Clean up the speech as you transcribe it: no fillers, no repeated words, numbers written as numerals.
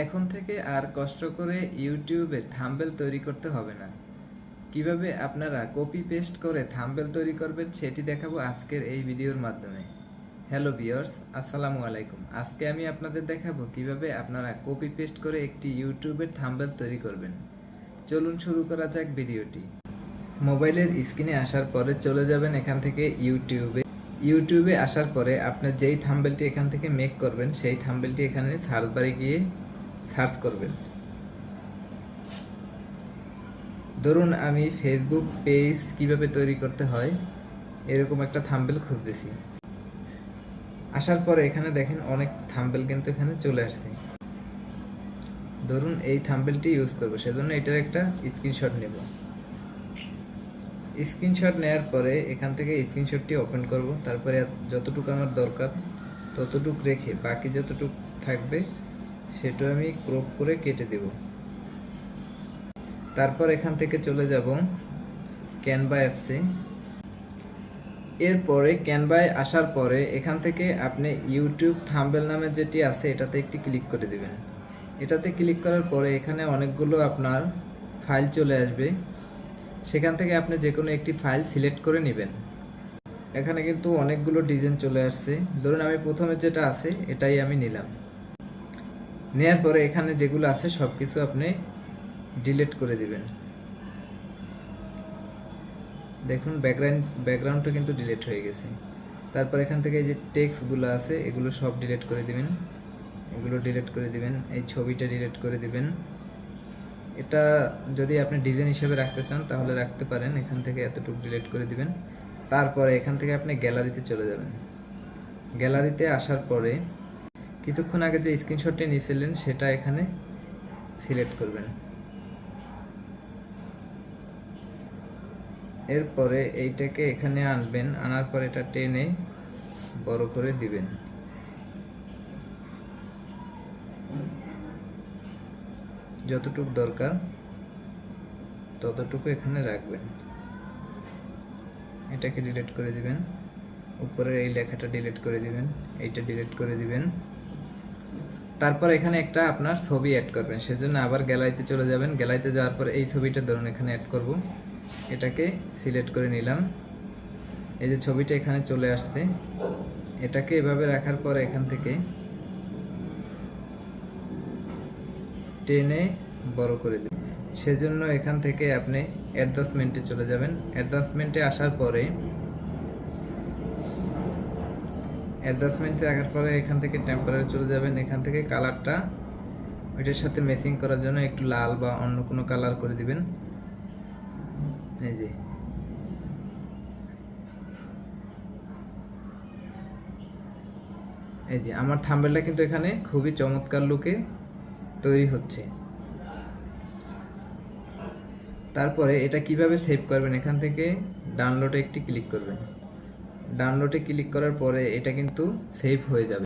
এখন থেকে আর কষ্ট করে ইউটিউবে থাম্বনেল তৈরি করতে হবে না। কিভাবে আপনারা কপি পেস্ট করে থাম্বনেল তৈরি করবেন সেটি দেখাবো আজকের এই ভিডিওর মাধ্যমে। হ্যালো ভিউয়ার্স, আসসালামু আলাইকুম। আজকে আমি আপনাদের দেখাবো কিভাবে আপনারা কপি পেস্ট করে একটি ইউটিউবের থাম্বনেল তৈরি করবেন। চলুন শুরু করা যাক ভিডিওটি। মোবাইলের স্ক্রিনে আসার পরে চলে যাবেন এখান থেকে ইউটিউবে আসার পরে আপনি যেই থাম্বনেলটি এখান থেকে মেক করবেন সেই থাম্বনেলটি এখানে সার্চ বারে গিয়ে সার্চ করবেন। ধরুন আমি ফেসবুক পেজ কিভাবে তৈরি করতে হয় এরকম একটা থাম্বনেল খুঁজতেছি। আসার পরে এখানে দেখেন অনেক থাম্বনেল কিন্তু এখানে চলে আসছে। ধরুন এই থাম্বনেলটি ইউজ করব, সেজন্য এটার একটা স্ক্রিনশট নেব। স্ক্রিনশট নেওয়ার পরে এখান থেকে স্ক্রিনশটটি ওপেন করব। তারপরে যতটুকু আমার দরকার ততটুকু রেখে বাকি যতটুকু থাকবে সেটা আমি ক্রপ করে কেটে দেব। তারপর এখান থেকে চলে যাব ক্যানভা অ্যাপসে। এরপরে ক্যানভায় আসার পরে এখান থেকে আপনি ইউটিউব থাম্বনেল নামে যেটি আছে এটাতে একটি ক্লিক করে দিবেন। এটাতে ক্লিক করার পরে এখানে অনেকগুলো আপনার ফাইল চলে আসবে। সেখান থেকে আপনি যে কোনো একটি ফাইল সিলেক্ট করে নেবেন। এখানে কিন্তু অনেকগুলো ডিজাইন চলে আসছে। ধরুন আমি প্রথমে যেটা আছে এটাই আমি নিলাম। নেয়ার পরে এখানে যেগুলো আছে সব কিছু আপনি ডিলিট করে দিবেন। দেখুন ব্যাকগ্রাউন্ডটা কিন্তু ডিলিট হয়ে গেছে। তারপর এখান থেকে এই যে টেক্সটগুলো আছে এগুলো সব ডিলিট করে দিবেন। এগুলো ডিলিট করে দিবেন। এই ছবিটা ডিলিট করে দিবেন। এটা যদি আপনি ডিজাইন হিসেবে রাখতে চান তাহলে রাখতে পারেন। এখান থেকে এতটুকু ডিলিট করে দিবেন। তারপরে এখান থেকে আপনি গ্যালারিতে চলে যাবেন। গ্যালারিতে আসার পরে কিছুক্ষণ আগে যে স্ক্রিনশটটি নিয়েছিলেন সেটা এখানে সিলেক্ট করবেন। এরপরে এইটাকে এখানে আনবেন। আনার পর এটা টেনে বড় করে দিবেন। যতটুকু দরকার ততটুকু এখানে রাখবেন। এটাকে ডিলিট করে দিবেন। উপরের এই লেখাটা ডিলিট করে দিবেন। এইটা ডিলিট করে দিবেন। তারপর এখানে একটা আপনার ছবি অ্যাড করবেন, সেজন্য আবার গ্যালারিতে চলে যাবেন। গ্যালারিতে যাওয়ার পর এই ছবিটা ধরুন এখানে অ্যাড করব। এটাকে সিলেক্ট করে নিলাম। এই যে ছবিটা এখানে চলে আসছে। এটাকে এভাবে রাখার পর এখান থেকে টেনে বড় করে দেবেন। সেজন্য এখান থেকে আপনি অ্যাডজাস্টমেন্টে চলে যাবেন। অ্যাডজাস্টমেন্টে আসার পরে এখান থেকে টেম্পারেচার চলে যাবেন। এখান থেকে কালারটা ওইটার সাথে ম্যাচিং করার জন্য একটু লাল বা অন্য কোনো কালার করে দিবেন। এই যে আমার থাম্বনেলটা কিন্তু এখানে খুবই চমৎকার লুকে তৈরি হচ্ছে। তারপরে এটা কিভাবে সেভ করবেন, এখান থেকে ডাউনলোডে একটি ক্লিক করবেন। ডাউনলোডে ক্লিক করার পরে এটা কিন্তু সেভ হয়ে যাবে।